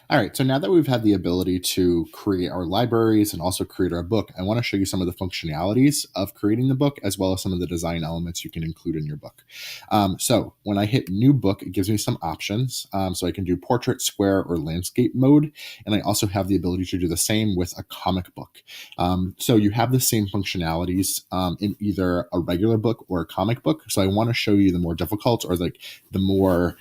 All right, so now that we've had the ability to create our libraries and also create our book, I want to show you some of the functionalities of creating the book, as well as some of the design elements you can include in your book. So when I hit new book, it gives me some options. So I can do portrait, square, or landscape mode. And I also have the ability to do the same with a comic book. So you have the same functionalities in either a regular book or a comic book. So I want to show you the more difficult or like the more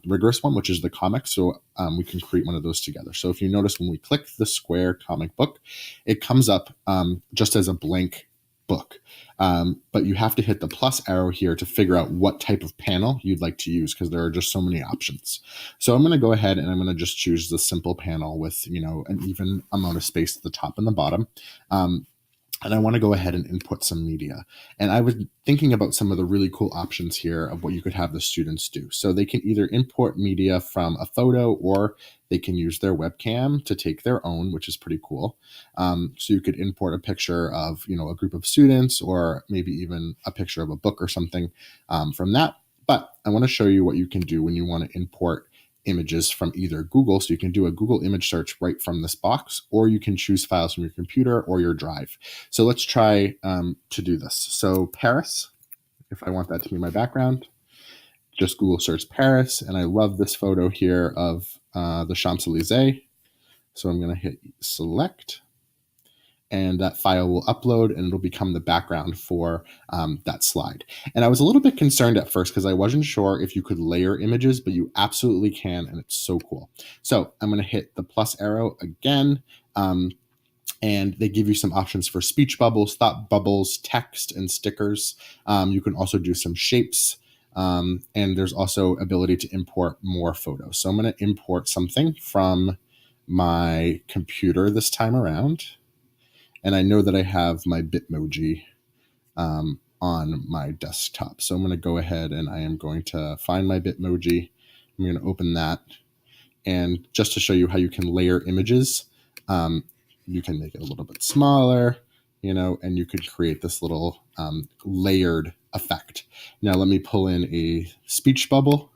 rigorous one, which is the comic. So we can create one of those together. So if you notice, when we click the square comic book, it comes up just as a blank book. But you have to hit the plus arrow here to figure out what type of panel you'd like to use, because there are just so many options. So I'm going to go ahead and I'm going to just choose the simple panel with, an even amount of space at the top and the bottom. And I want to go ahead and input some media. And I was thinking about some of the really cool options here of what you could have the students do. So they can either import media from a photo, or they can use their webcam to take their own, which is pretty cool. So you could import a picture of, a group of students, or maybe even a picture of a book or something from that. But I want to show you what you can do when you want to import images from either Google. So you can do a Google image search right from this box, or you can choose files from your computer or your drive. So let's try to do this. So Paris, if I want that to be my background, just Google search Paris. And I love this photo here of the Champs-Elysees. So I'm going to hit select, and that file will upload and it'll become the background for that slide. And I was a little bit concerned at first because I wasn't sure if you could layer images, but you absolutely can, and it's so cool. So I'm going to hit the plus arrow again, and they give you some options for speech bubbles, thought bubbles, text, and stickers. You can also do some shapes, and there's also ability to import more photos. So I'm going to import something from my computer this time around. And I know that I have my Bitmoji on my desktop. So I'm going to go ahead and I am going to find my Bitmoji. I'm going to open that. And just to show you how you can layer images, you can make it a little bit smaller, and you could create this little layered effect. Now let me pull in a speech bubble.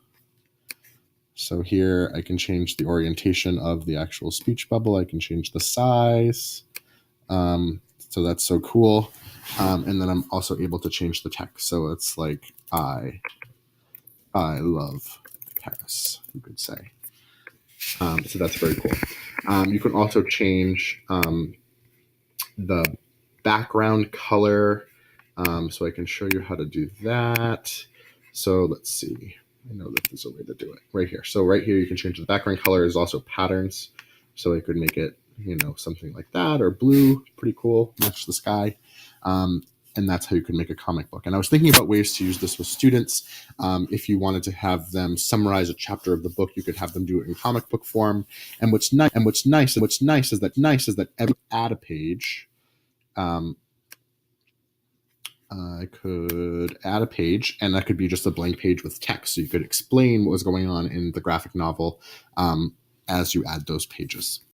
So here I can change the orientation of the actual speech bubble. I can change the size. So that's so cool. And then I'm also able to change the text. So it's like, I love Paris, you could say. So that's very cool. You can also change the background color. So I can show you how to do that. So let's see. I know that there's a way to do it right here. So right here, you can change the background color. There's also patterns. So I could make it, something like that, or blue, pretty cool, match the sky. And that's how you can make a comic book. And I was thinking about ways to use this with students. If you wanted to have them summarize a chapter of the book, you could have them do it in comic book form. And what's nice is that every add a page, I could add a page, and that could be just a blank page with text. So you could explain what was going on in the graphic novel as you add those pages.